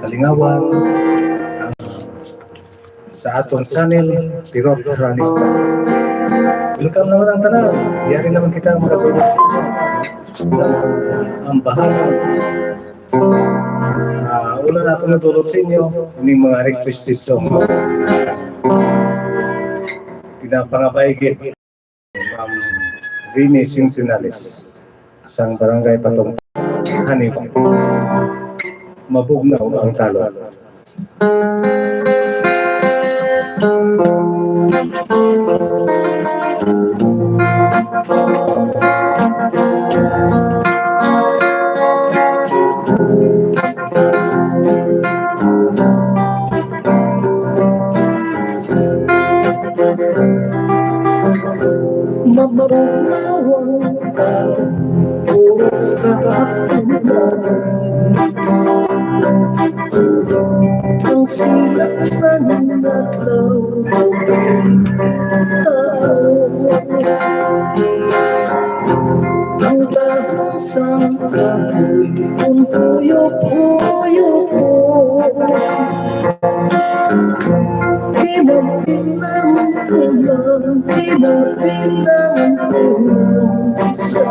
kalingawan sa atong channel Pirot Ranista. Welcome naman ang tanan. Yari naman kita makatulog sa inyo sa ambahan. Una na itong natulog sa inyo yung mga requested song. Pinapangabaigit Rini Sintinales sang barangay Patong Hanibang. Mabugnaw ang talo. Mabugnaw ang talo, oras ang silak sa natlaw ang dahon sa kahoy kung puyo-puyo po pinapilang ko lang sa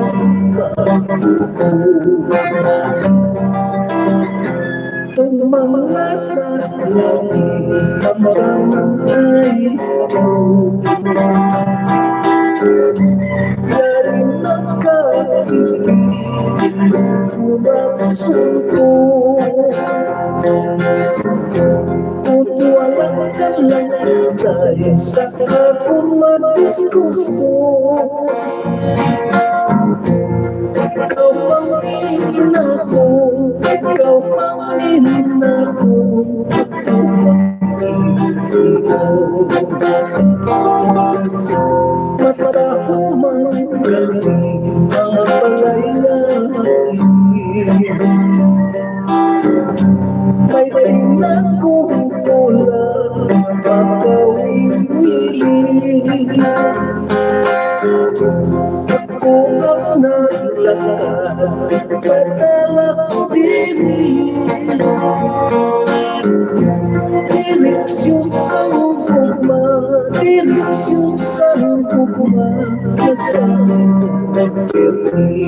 tumangla sa langit ang ay ito yaring nagkakibig kumasuko kung walang kalang tayo sa akong madiskusto ikaw pang ina ko, ikaw pang ina ko, matahuman galing ang palayain may tingnan kong pula makawin-wili ako ang naglakad padala ko din direksyon sa hukuma direksyon sa hukuma kasama pagpirmi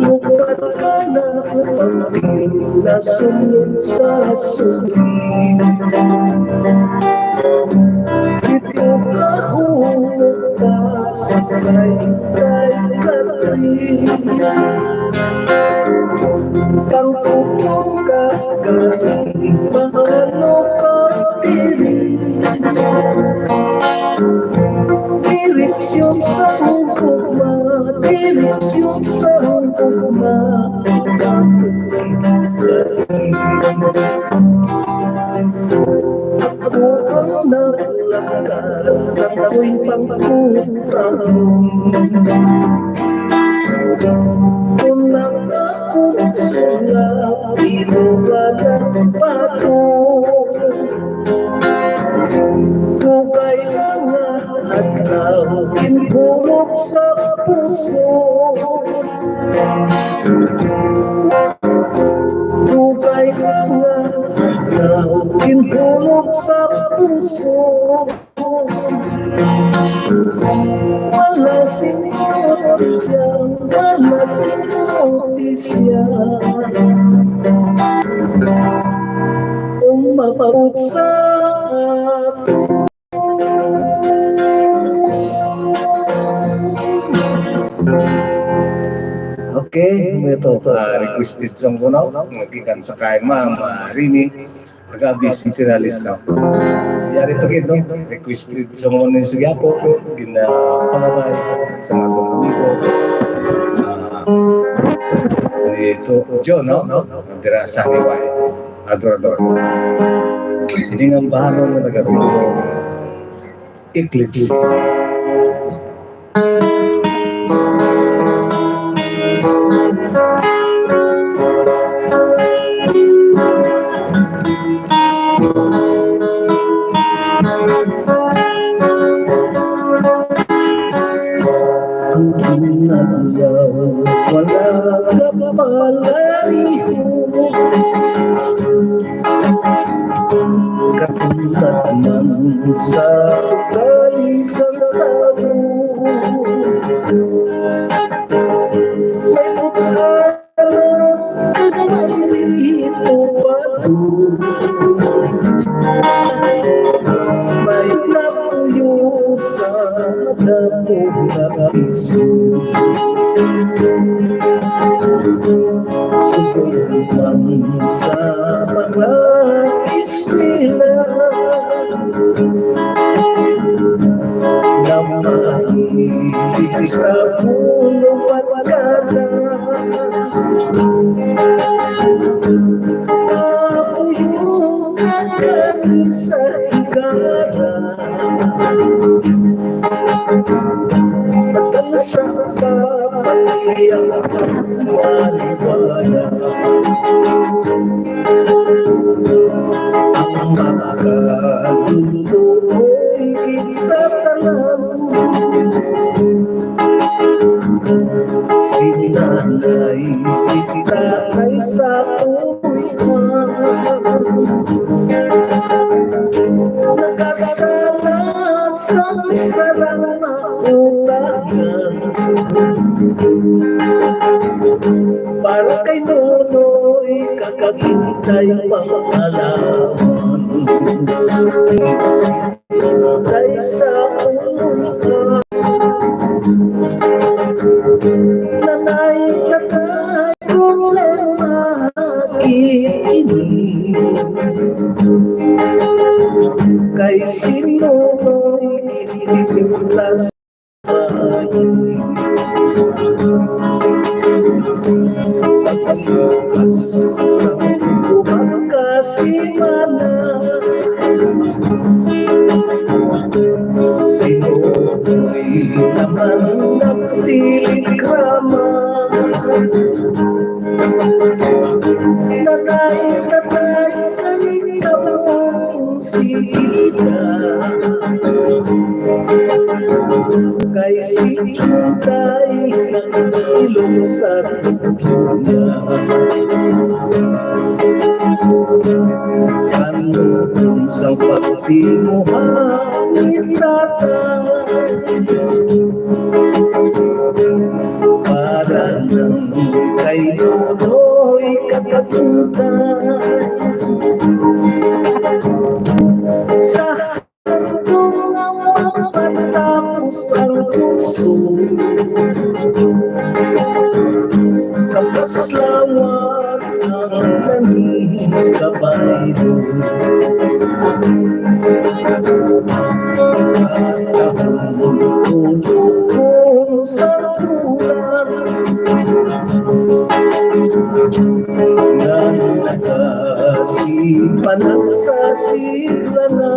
lupat ka na pagpil na sunod sa sulit ito ka humuka sa kay Katrin kang putong ka galing makano ka tiri direksyon sa hukuma direksyon sa hukuma ako ang naglakad ako'y pangkutang unang akong sulap inugan ang pato tugay ang adlaw kinhulog sa puso tugay ang adlaw kinhulog sa puso wala notisya wala notisya kung mapabot sa ako Okay, ito requested song ko na magikan sa kay Mama Rini Agabi Sintinales na. Yari pa ito, requested song ko na sige ako ginapanabay sa mga itong amigo ito John, no? Tira sa Hiway Adorador hindi nga bahanon na nagatulo Eclipse ang kinalaw wala ka palariho Katulad man sa kalisang tao, may putalang kagay rito pato. May napuyo sa madamog na piso. Sugot man sa mga isla na mahilig sa pulong pagkata. Napuyo kagay sa higara, sa papatiyang mariwala. Ang makadululoy sa tanan, si nanay, si tatay sa tuwihan. Nakasala sa sarang mautagan, para kay Nonoy kakahintay pangalaman. Hintay sa ulitan, nanay tatay problema ini. Kay Sinonoy kiniligtas pagpalipas sa pagkasimana. Sinonoy naman nagtiligrama, nanay tatay kanikaw sila. Kay sintay ng ilong sa dunya, kanong sang pagtimuhan itatay, para nang kay Nonoy kakatutay. Sa handong ang mapatapos ang puso, kapaslawat ang naming kabaylo. Katahong sa bulan na nakasipan ang sasigla na,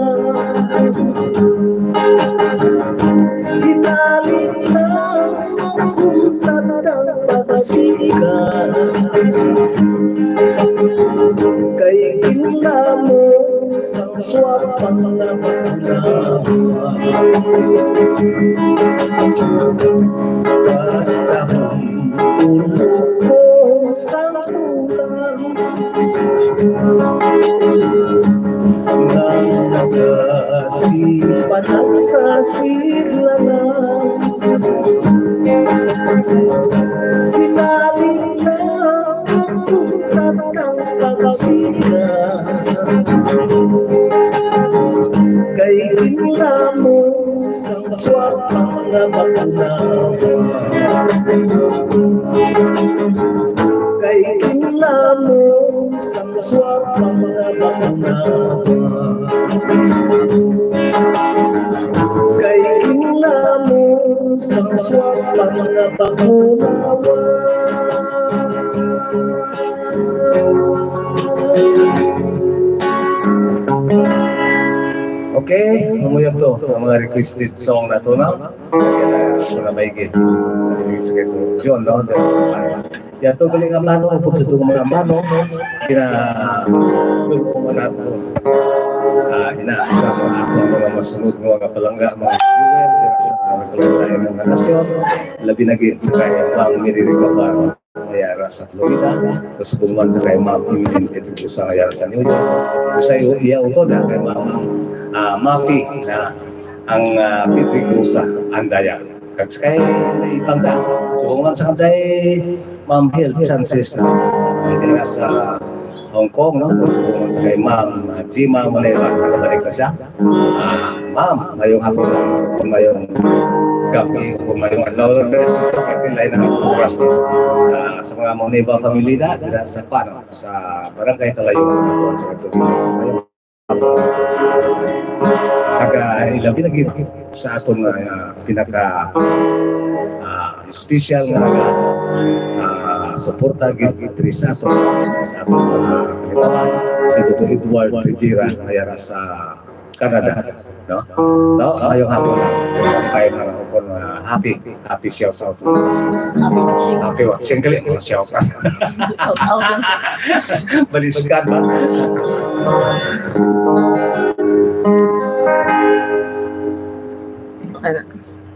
hinalit lang ang kuntat ang pagsikat. Kay kinlamo sa swapang na magulawa, katahong tulog ko sa bulan na nakasipan ang sasigla na, hinalit lang ang kuntat ang pagsikat. Kay kinlamo sa swapang na magulawa, kay kinlamo sa swapang na magulawa, kay kinlamo sa swapang na magulawa. Okay, mamuyag to. Ang mga requested song na to na. Mga maigit. John, no? Ya to galing ang mano, upod sa itong mga mano, pinatulungan nato. Inaasa mo nato ang mga masunod ng mga palangga, mga UN, sa nagpalanggain ng nasyon, labi na gin sa kaya pang miririkaparo. mayara sa Florida, tapos bumuwan sa kay Ma'am Evelyn Titulo sa mayara sa New York. Kasi iya ito na kay Ma'am Mafi na ang Pitrigo sa Andaya. Kag kay naipangga. So bumuwan sa kay Ma'am Health Chances na mayara sa Hong Kong, no? So bumuwan sa kay Ma'am Jima Moneva, nakabalik na siya. Ma'am, mayong hapon lang, kung mayong gabi, kung mayong adlaw ng resto, katilay na ang oras niya. Sa mga Moneva pamilya na sa Pano, sa Barangay Talayong, sa Katulinos. Mayong hapon. Ilabi na gito sa aton pinaka special nga suporta gitri sa aton kalitawan si Dr. Edward Rivera mayara sa Canada, no? No, ayong hapon lang. Kayo na ako happy shout out. Happy watching kali mo shout out. Shout out lang sa Baliskan ba?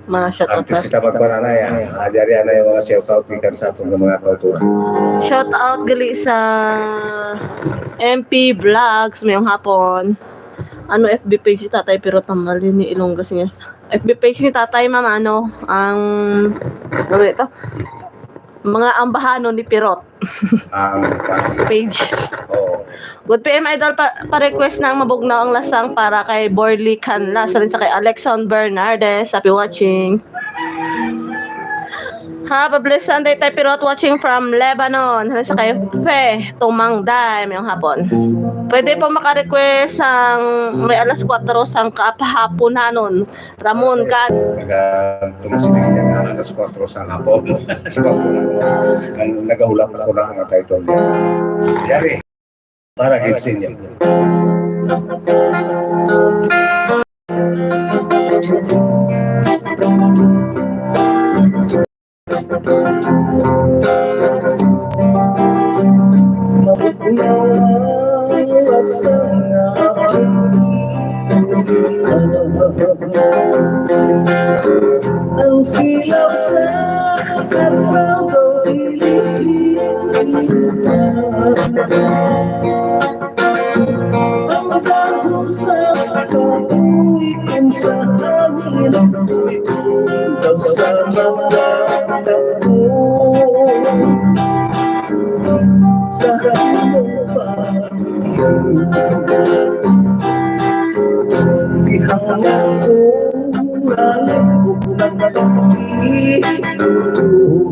mga shout out Artist kita magkuhan na yan. Ajari na yung mga shout out ikan sa atong mga kultura. shout out gali sa MP Vlogs mayong hapon. Ano FB page ni Tatay pero tamali ni Ilongga siya. FB page ni Tatay ma'am ang ano ito? Mga ambahanon ni Pirot page. Oh. Good PM Idol pa-request ng mabugnaw ang lasang para kay Borly Canlas rin sa kay Alexon Bernardes. Happy watching. Have a blessed Sunday, Tay Pirot watching from Lebanon. Rin sa kay Fe Tumangday mayong hapon. Pwede po maka-request ang may alas 4 sang kapahaponanon. Ramon Can. Tumasinig niya nga alas 4 sa hapon. Nagahulap ako na ang title niya. Yari. Para gitsin niya. Ang silap sa araw ng ang bagong sa pauwi kung sa hangin daw sa mga tapo sa hamong dihangan kong langit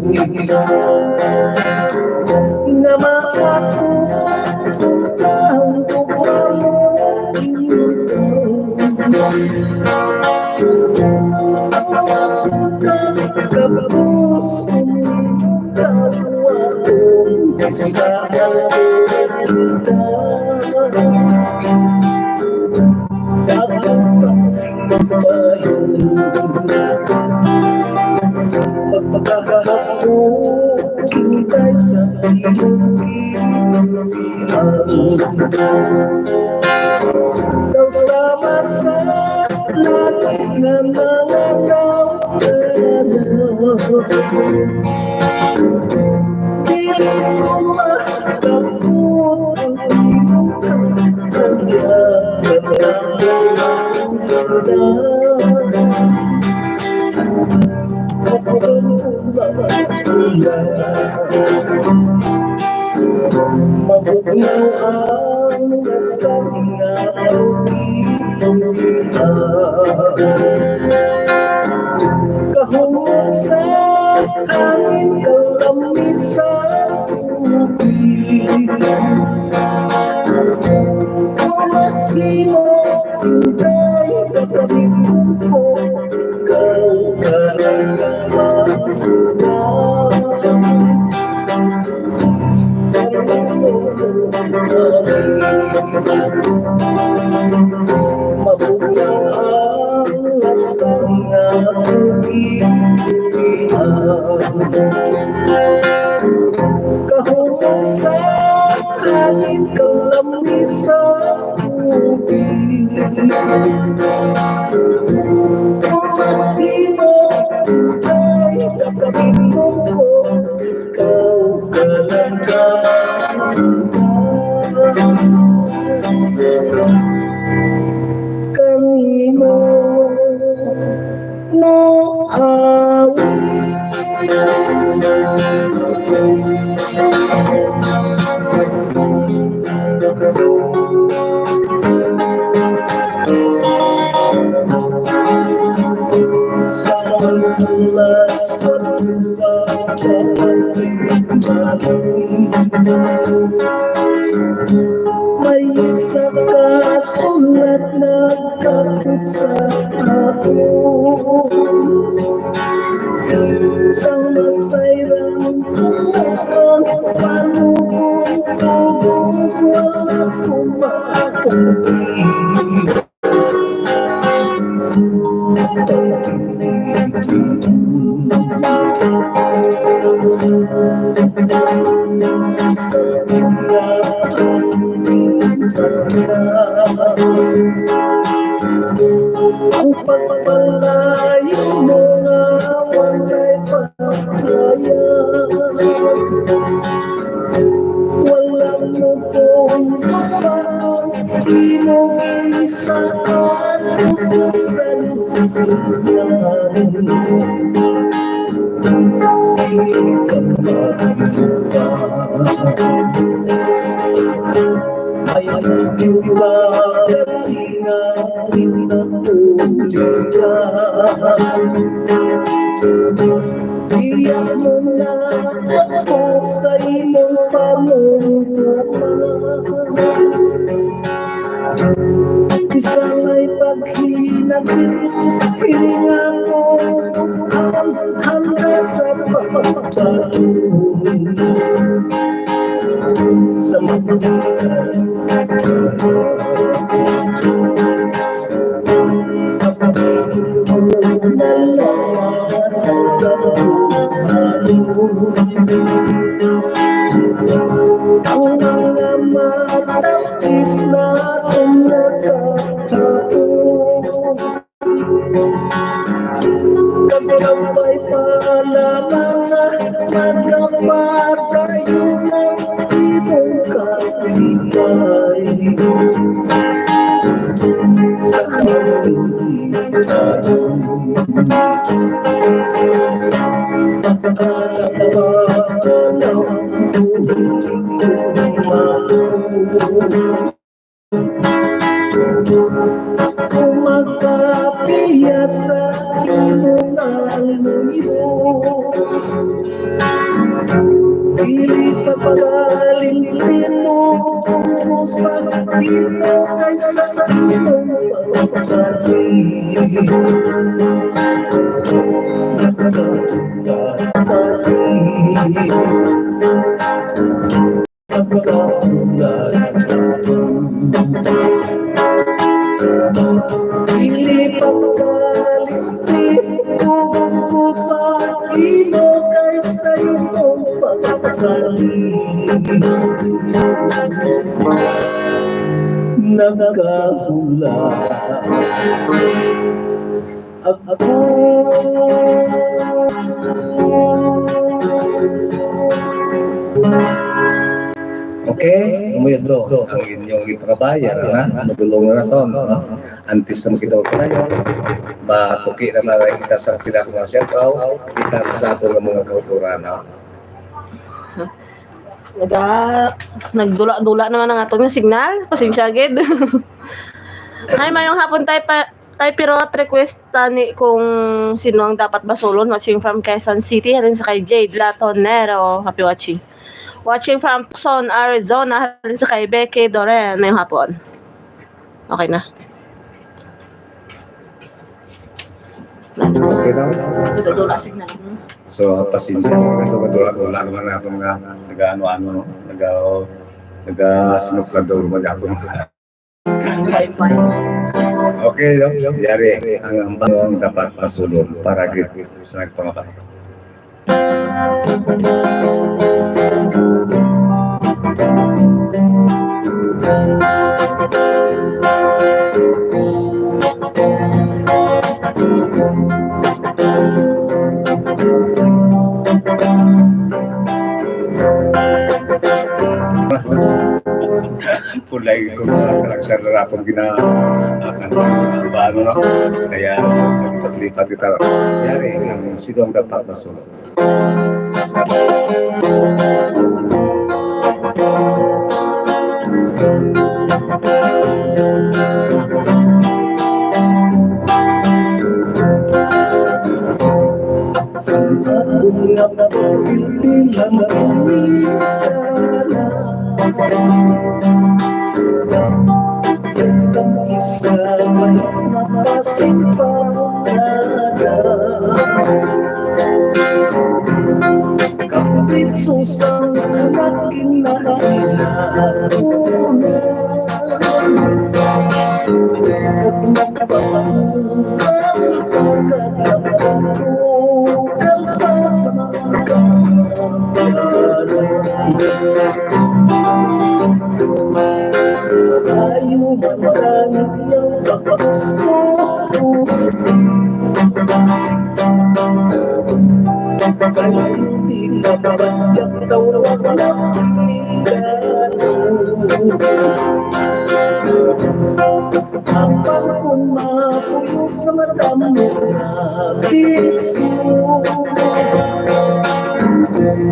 bukulang nga makapuntahan ko pa mo kapos umimutan akong isa pagkakahapon hintay sa iyong kinikihan daw sama sa langit na nangalaw pilit ko makapot ang iyong kanya mabugnaw ang lasang na kahungod sa hangin kalami sa tubig kumaki mo hinday kapatid ko ikaw mabugnaw ang lasang na kahungod sa hangin kalami sa tubig kumaki mo hinday kapatid ko ikaw Samantulas aku sa may isa ka sulat na kapit sa ako sang masayrang kulang panugong tugog wala kong makakampi ang pagpalayo mo na wala'y pagkaya walang mutong paano di mo isaan tutusan ay juga ingatin juga iyak mo na ako sa imong panuntuman isang ay paghinagin piling ako ang handa sa pagpapatun sa mga ang mga matapis na tumatapo kapagpay palaman na nagapatayo ng ibong kapitay sa ating tayo kung magpapiya sa iyong aluyo pili papagaling dito kung sa dito kaysa sa iyong pagpapagaling Ilipat kalimti ko sa ino kaysa iyong pagpapagaling nagkahula ako Okay, umuyado ang inyong ipabayan na madulong na to, no? Antes na makita ko tayo, matuki na mga kita sa sila kung siya kao, kita sa ato ng mga kauturan, no? Nagdula-dula naman ang atong signal. Pasensya gid. Ay, mayong hapon tayo pirot request tani kung sino ang dapat basulon watching from Quezon City halin sa kay Jade Latonero. Happy watching. Watching from Tucson, Arizona halin sa kay Becky Doren. Mayong hapon. Okay na. Okay na? Nagdula signal. So, pasensya mo ito, katulad-tulad naman natin nga nag-ano-ano, nag-sinuplado naman natin. Bye-bye. Okay, yari ang ambang dapat masulong para sa nagpangapat. Pulay ko karakter na rapong akan paano no? Kaya lipat kita. Yari ang sino ang dapat masulong. Kung napapagpili lang ang isa may napasimpang kapit susang naging nakailauna at nagpapamukan pagkatapamukan pa sa mga tayo marami ang kapagusto kaya hindi na mabagyak daw walang kapag kumapuyo sa mata mo na piso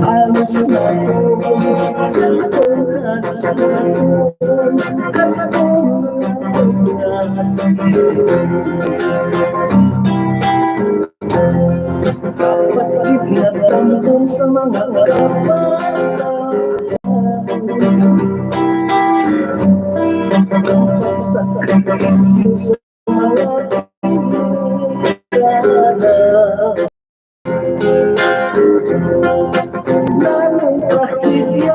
halos na halos kapatid na tangkong sa mga pagsakripisyo sa mga tinigana lalong kahit yung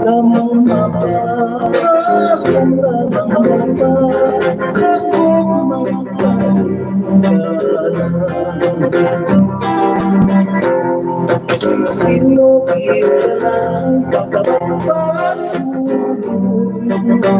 lamang mapa kung lamang mapa kung sino kaya ang pagpapasunod ng mga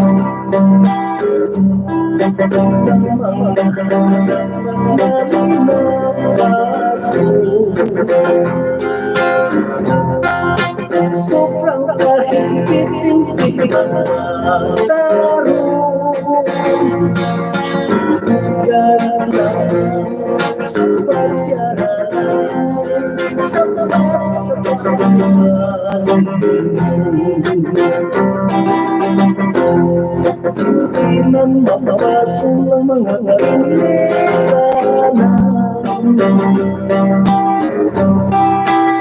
sobrang kahigit-higit yan lang sa pagyaran sa hindi man mapapasong ang mga kainikanan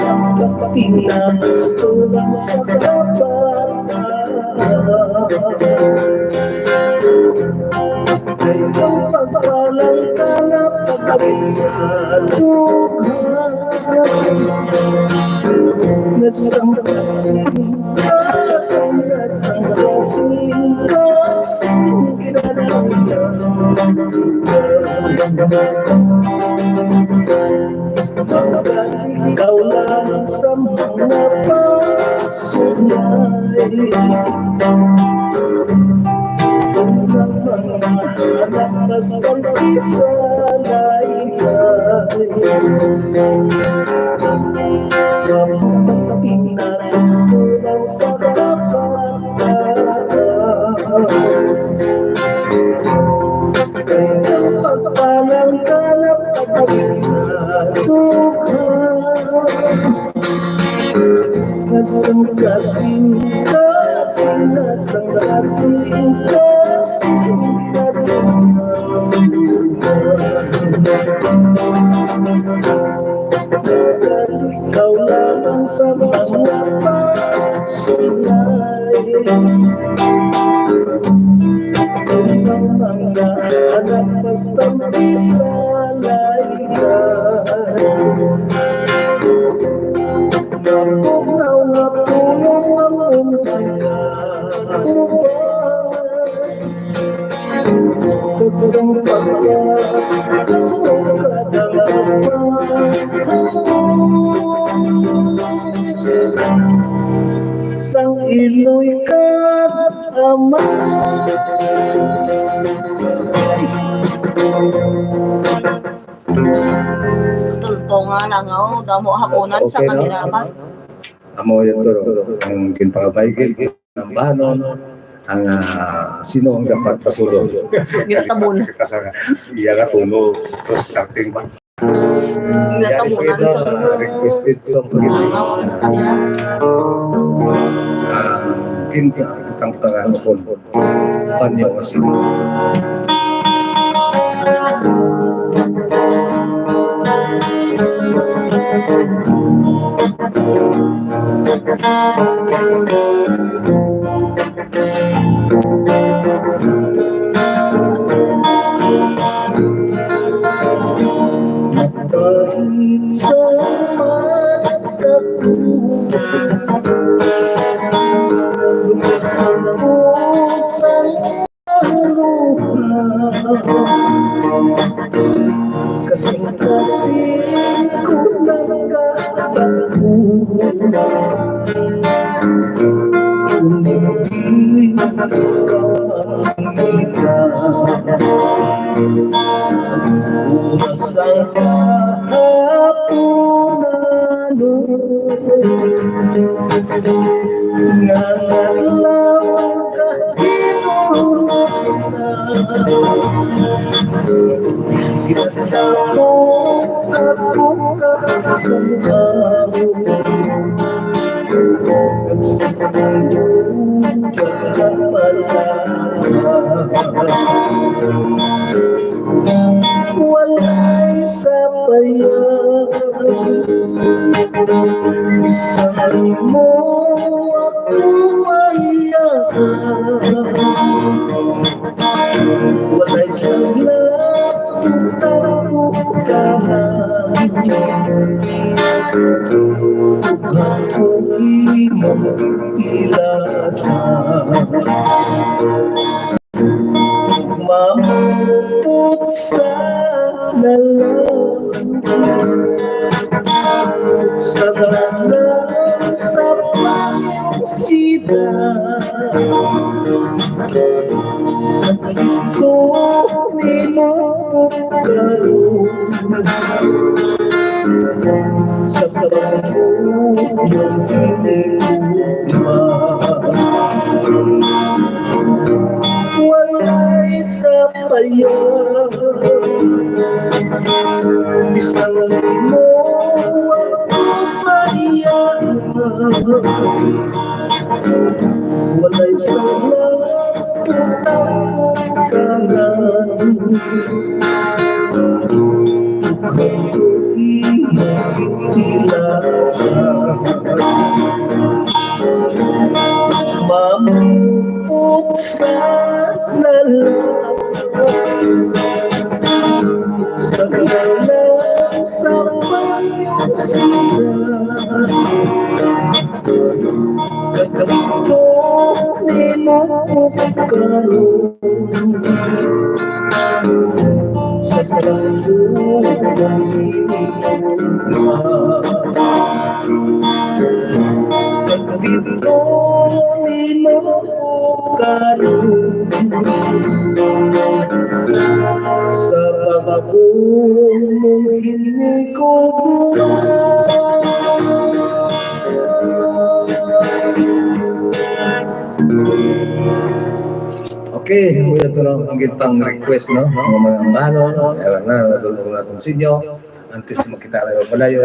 sa kapatingan gusto lang sa kapatan ay ang pagpalang ka na pagpagin sa dugan nasang kasing kinanangyan magaling ikaw lang sa mga pasunay ang mga anak basta isalaykay pinatas ko lang sa kapatan kaya pagpalang ka na pagpagin sa dukhan nasang kasing ikaw lamang sa mga pasunay kung ang mga anak basta isalaykay napugnaw na pulong ang umpaya tutulong pagkakamong kadalapan sang iloy ka ama Tulpo nga lang ako, damo hapunan sa kameraman. Amo ito ang kinpakabaygil ng bahanon ang sino ang dapat pasulong. Ginatabon. Kita sa iya ka tulo. Tapos starting ba? Ginatabunan sa Requested song sa gini. Kinka, putang-putangan ko. Panyo kasi. Kahit sa mata ko, lumas ang pusang luha. Kasing-kasing ko nagkatago, kung hindi ka makita. Umas ang kahaponan, nangalawang kahinulog na. Ginatamo ako kakumuhaw, nagsasayo pagkapala. Walay sapayan, isang mo ako mayakan. Walay salat tapukanan, ako imong ilasan. Mamupot sa lalang, sa lalang sa pangusida. At ito minupukaro sa pangulong hinigma. Walay sapayan, isang mo ako mayan. Walay salat putang-putangan, ako imagilasan. Mamupot sa lalang, sa lalang sa pangusida. Kaganto minupukaro sa pangulong hinigma. Dito minupukaro sa pagulong hinigma. Okay, ito lang ang gintang request, no? Mga ano, meron na, natulong natin sa inyo. Antes na makita na yung palayo.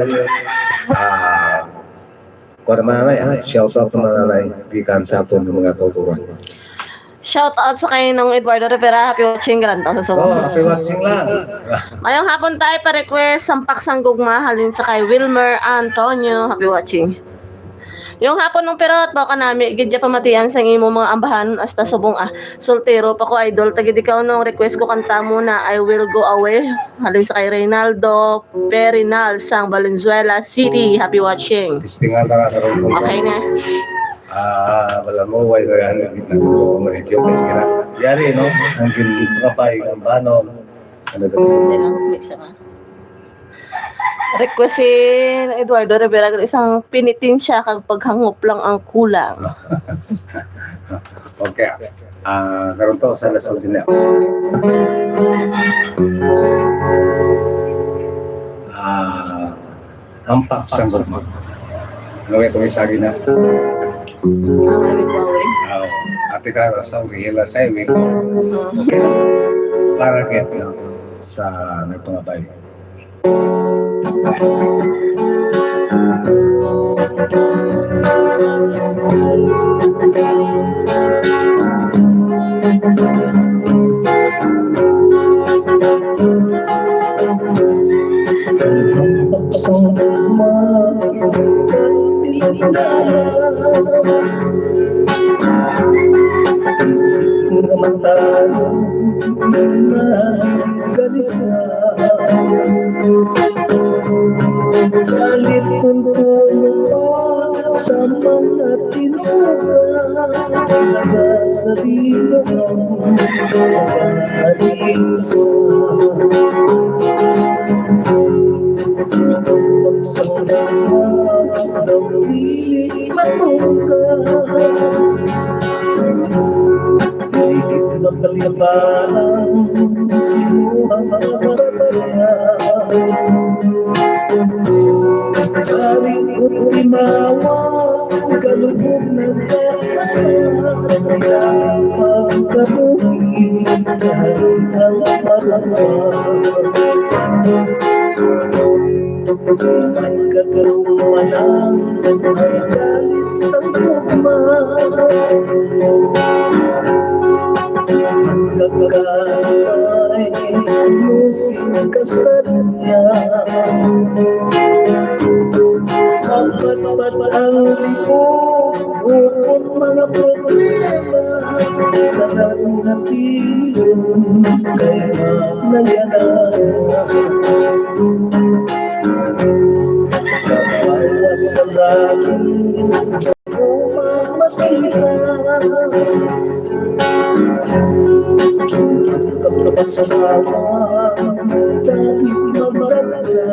Kung naman nanay, shout out naman nanay, gikan sa atin ng mga kauturan. Shout out sa kayo ng Eduardo Rivera. Happy watching galantaw sa Oh, sabong. happy watching lang. Ngayong hapon tayo pa-request Sampak Sanggugma halin sa kay Wilmer Antonio. Happy watching. Yung hapon ng perot, baka nami, gidya pamatian sa imo mga ambahan hasta subong soltero pa ko idol. Tagid ikaw nung request ko kanta muna, I Will Go Away. Halin sa kay Reynaldo Perinal sang Valenzuela City. Happy watching. Testingan lang sa ron. Okay na. Wala mo, why na yan, nagko ma-review kasi kaya. Yari, no? Ang gindi kapay, ang banon. Ano Hindi dito? lang, mix na. Request si Eduardo Rivera, isang pinitin siya kag paghangop lang ang kulang. Okay. Karon to sa lasong sila. Ampak sang gugma. Ano itong isagi na? I will Huawei. Ate Clara sa Riela sa Iwi. Uh, Okay. Para get na sa nagpangabay. Pagsang isip nga matanong na galisa galit kung puno pa sa mga tinuga laga sa dinugang nag-aalis pagsasama ng pilit matuga higit na kalibanan sino ang matataya karing utimawa kalubog na kaya pagkabuhi kahit ang may kagalumanan ay galit sa guma ang kagay musin kasadya Pagpat ang likod ukol mga problema Tagang natin kaya nagyanan Kapawa sa langit umamakita Kapasama dahil maganda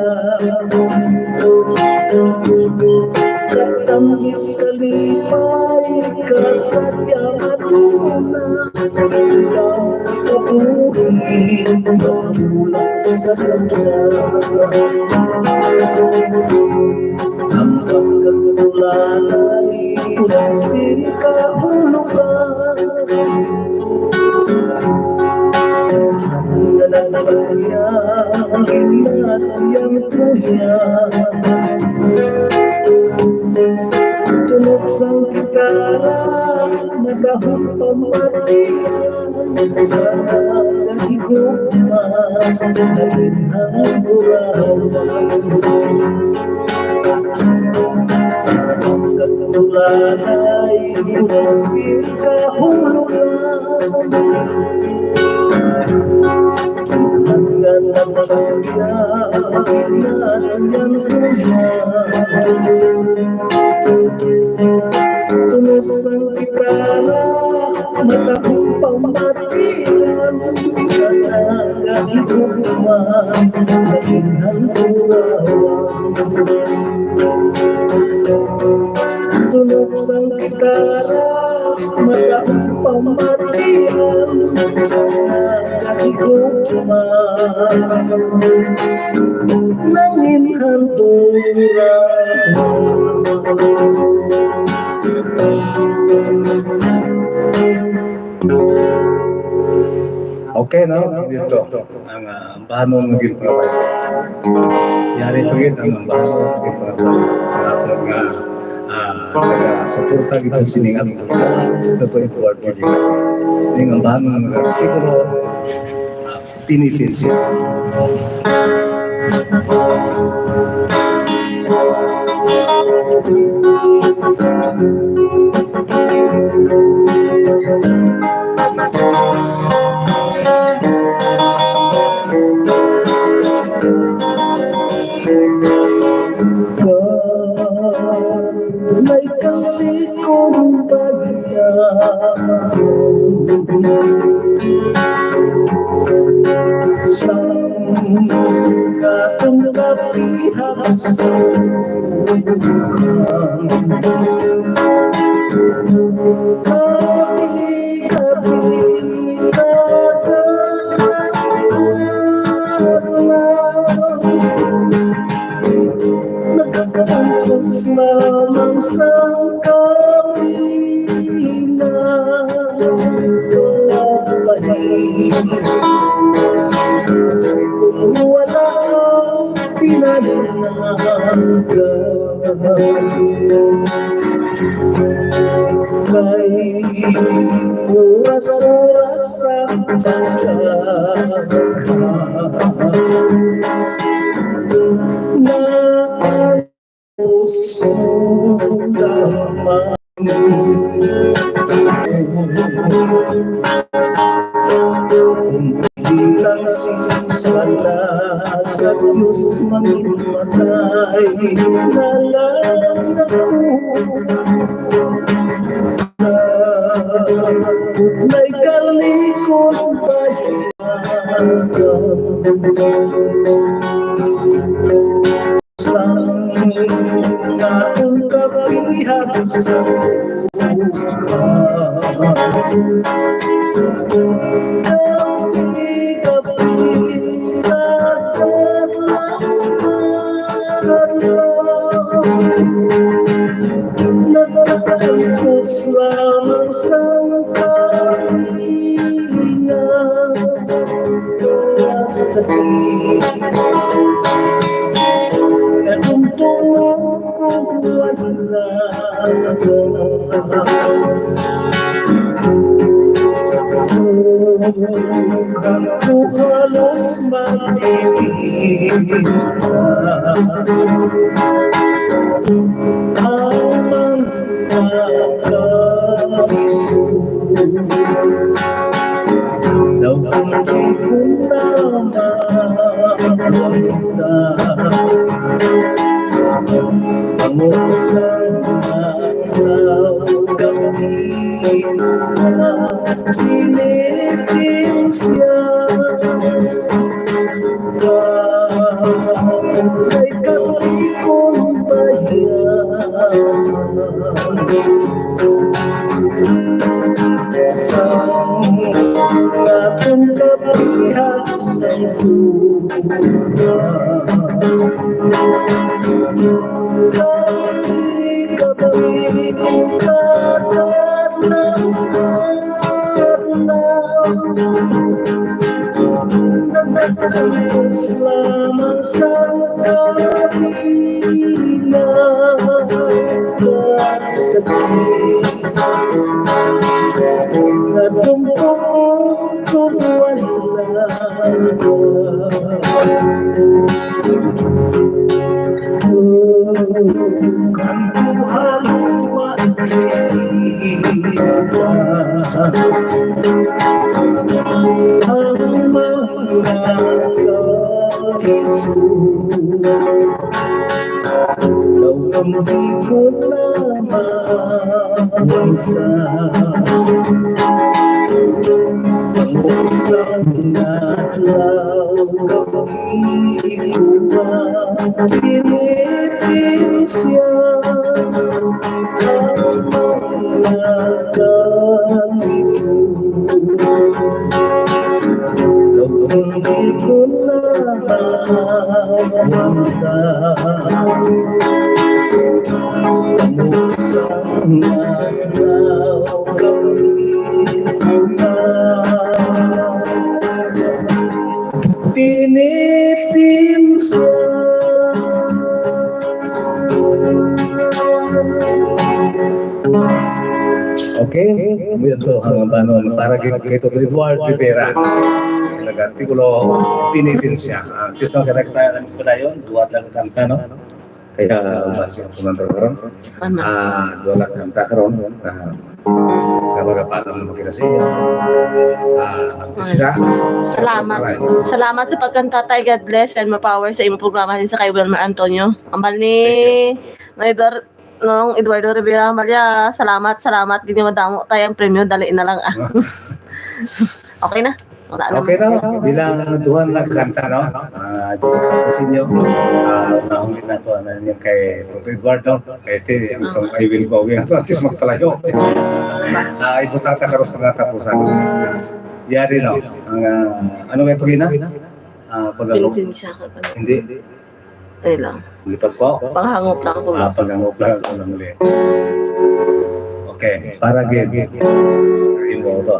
Katangis kalipay kasadyang atuna Ilang katuhin magulak sa kanya Ang pagkatulan ay punasin kahulugan Nananabaya inatiyang tuya Tunog sang kitara Nagahong pamatian Sa nagiguma Naging ang burawan Ang katulan ay punasin kahulugan Hanggang napagya Inatiyang tuya Tunog sang kitara Matahong pamatian Sa nagahiguma Naging hangturawan Tunog sang kitara Matahong pamatian Sa nagahiguma Nangin hangturawan Okay, no? Dito. Ang bahanon ng ginpangabay. Yari pa rin ang bahanon ng ginpangabay. Sa ato nga nagasuporta gito sa siningat. Ito to import ko dito. Yung ang bahanon ng artikulo pinitin siya. May kalikong bayan Sang katunggapihan sa bukan Kapi-kapi nagkakapos lamang sa kapi kung wala pinananagan kay oras-oras sa na ang pusong damang bilang sinsala sa Diyos mamimatay na lang ako na may kalikot bayan sang atong kapihan sa nagkakaitos lamang sa kahilingan sakit natuntun kung wala kung halos mag-ibig ang mga kaiso daw hindi ko namamaganda ang usang araw gabi na pinitin siya kay kalikong bayan sa atong kapihan sa nagkakaitos lamang sa kahilingan sakit natumpong kung wala kung halos makikita ang mga kaiso daw hindi ko namamaganda ang usang natlaw gabi ko pinitin siya ang mga kaiso hindi ko namamaganda ang usang natlaw gabi pinitin siya. Okay, ito hanggang paano para kay Edward Rivera. Nag-artikulo, pinitin siya. Just nang kanagtayan ko na yun, duwat lang kanta, no? Kaya mas yung kumanta karon. Duwat lang kanta karon. Kapag paano mo makinasiya. Sira. Salamat. Salamat sa pagkanta tayo. God bless and ma-power sa imong programa din sa kay Wilmer Antonio. Ambal ni Eduardo Rivera Maria. Salamat. Gini madamo tayo ang premyo. Daliin na lang. Okay na. Okay na, bilang duhan na kanta, no? Tapos inyo, nahungin na ito, yung kay Toto Eduardo, kay Titi, ang itong kay Will Bowie, at least magpalayo. Ito tatakaros mga tapusan. Yari, no? Ano nga ito gina? Hindi. Ay lang. Lipat po? Panghangop lang ako. Panghangop lang ako na muli. Okay, para gid. Imo to.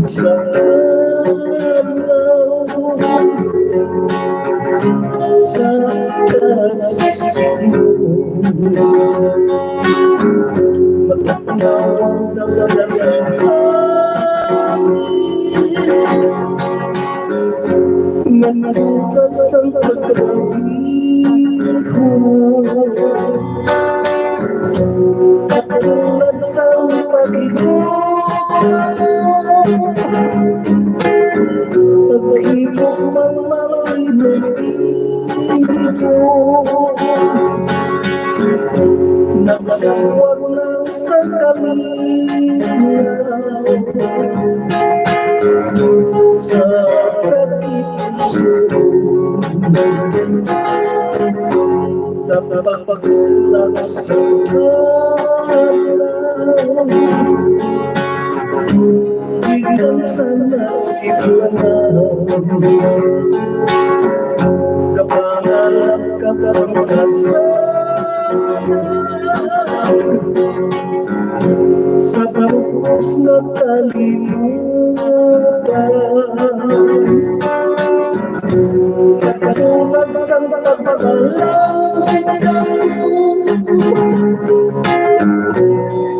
Sa sa kasisiyo magtatawang talaga sa amin nanukas ang pagkakawin ko katulad sa pag-ibig pag-ibig mang malilinig ko nagsawag lang sa kalinaw sa kakipuso sa pagpagulak sa kalaw biglang sa nasibanaw kapangarap sa kapos na kalimutan katulad sa pagpagalang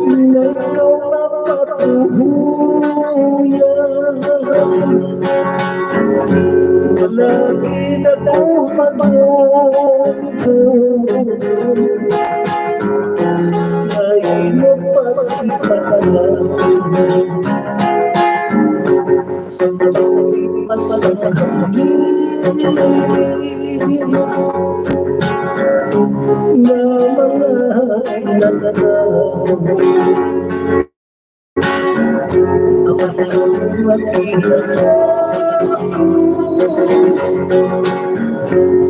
na ikaw napatuhuyan palagi na tumagod ay napasipalan sa bawat pasahangin na mga inagalaw ang matinatapos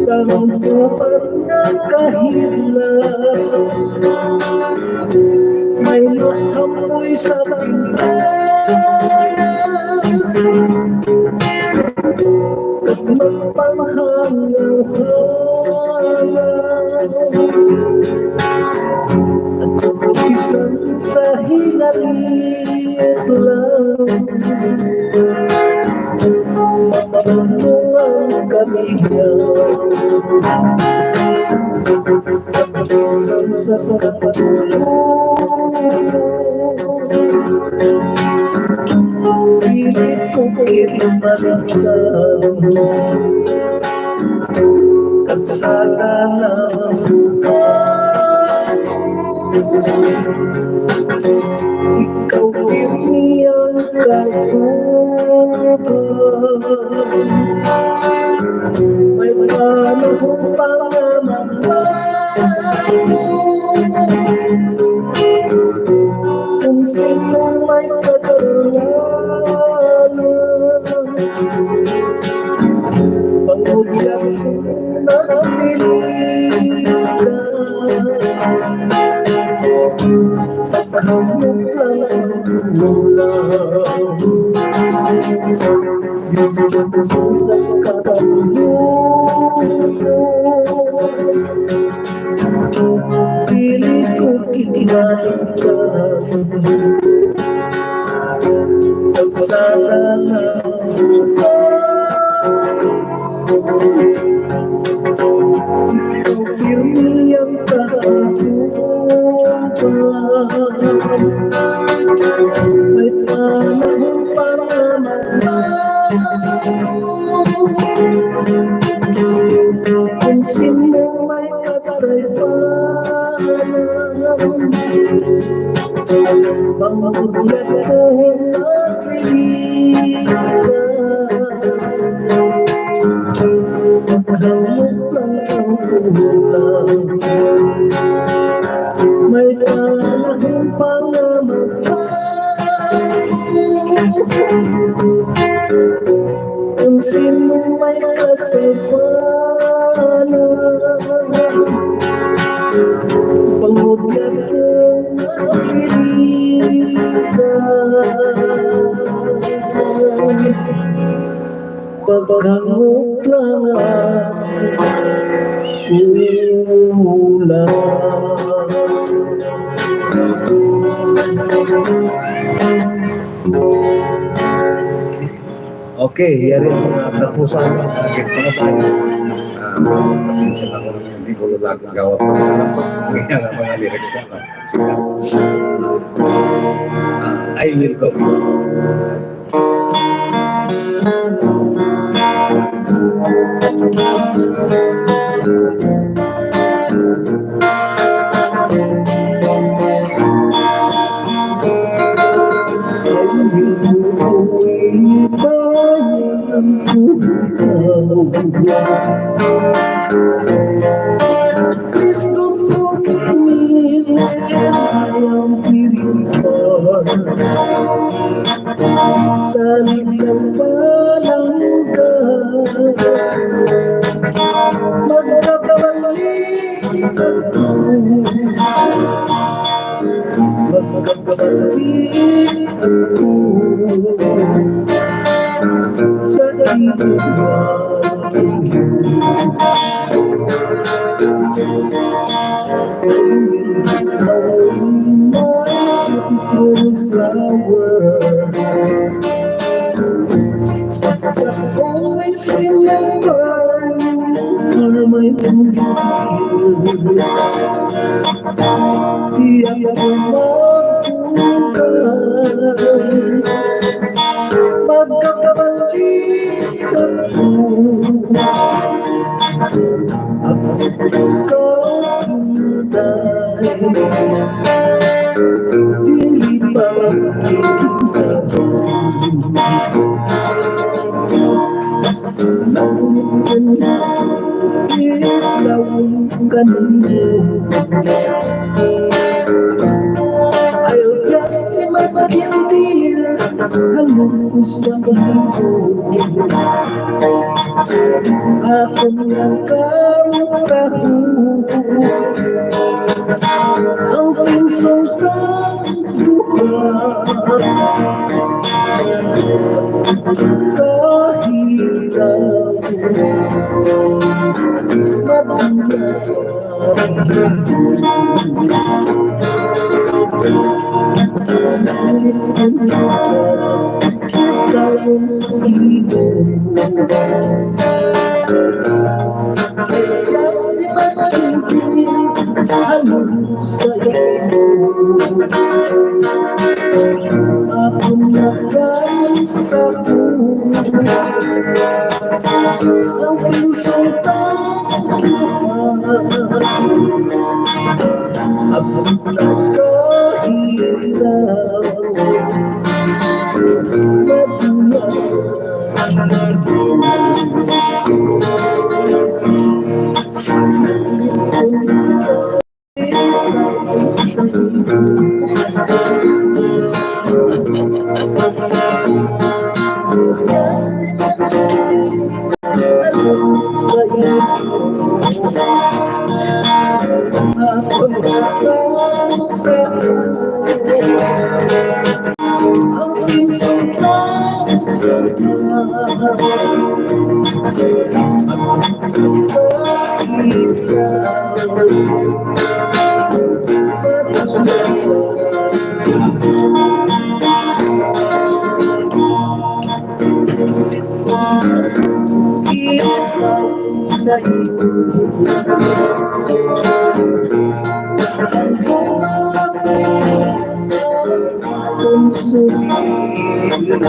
sa lupat na kahilap may nakapoy sa pinggan at magpanghangaw at tutulisan sa hinalit lang mapanong ang kanigaw tutulisan sa katulong pilit ko kinamaritan kagsada ng buwan ikaw piniyang katuban may panahon pa naman kung sinong may kasalanan panghudyat ko na pilihan paghamot lang ang ulang gusto sa katulungan pilit ko kinalitan pagsala ng ikaw pirmi ang katutuban may panahon pa naman kung sino may kasaypanan panghudyat ko at pilihan paghamot lang ang kulang may panahon pa naman Kung sino may kasalanan, pangudyat kong napilitan, pagkamot lang kulang. Okay, yari ang mga tapusan ng aking pangutang. Pasensya na kung hindi ko gawa pa kaya nga mga lyrics na. Sige. I will go. Please don't forget me when I am feeling far. Saling ng palangga, magkabalik ako, magkabalik ako sa iyong always remember you are my only dear. Tiyak ko magpungkay, magkakabalik ako, ikaw hintay, dili pa I'll just imagine dear, halong ko sa kanto, akong nagkaroon ang pinsong kantuha, kahirap madulas kalong sigo, ay just imagine halong sa iyo, akong nagkaroon ang pinsong kantuha, akong nagkahirap ang pinsong sa iyo, ang tumalangin atong sabihin,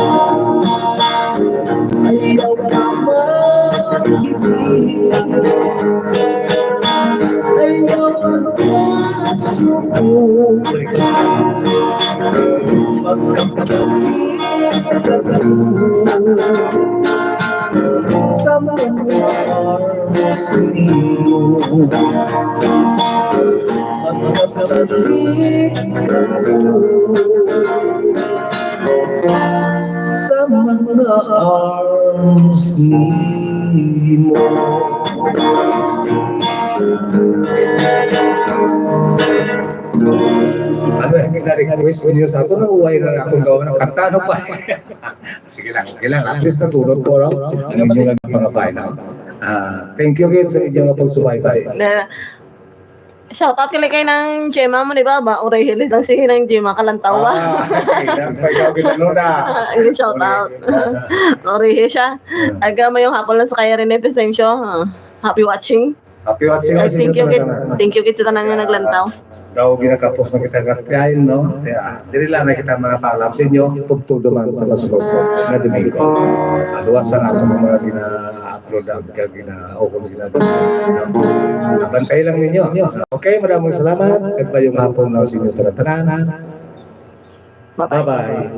ayaw ka mag-ibig, ayaw ang kasuko, magkakabalik ako sa mga sa'yo, magkakabalik ako sa mga arms nimo. Ano yung request niyo sa ato nang uway na akong gawa ng kanta, ano pa? Sige lang, at least natulog ko raw. Ano yung pangabay na? Thank you again sa inyong pagsubaybay. Na, shoutout kali kay ng Gemma mo, di ba? Ba, Oray Hilis ng sige ng Gemma Kalantawa. Ang shoutout. Oray Hilis siya. Aga mo yung hapon lang sa kaya rin Epicencio. Happy watching. Happy watching. Thank you kit sa tanang nga naglantaw. Daw ginakapos na kita gatyahin, no? Kaya, dili lang na kita mga paalam sa inyo, tugtog naman sa masulog ko na Domingo. Luwas ang ato mga gina-upload ang gina-open ginagawa. Bantay lang ninyo. Okay, maraming salamat. At pa yung hapon na sa inyo tanan. Bye-bye. Bye-bye.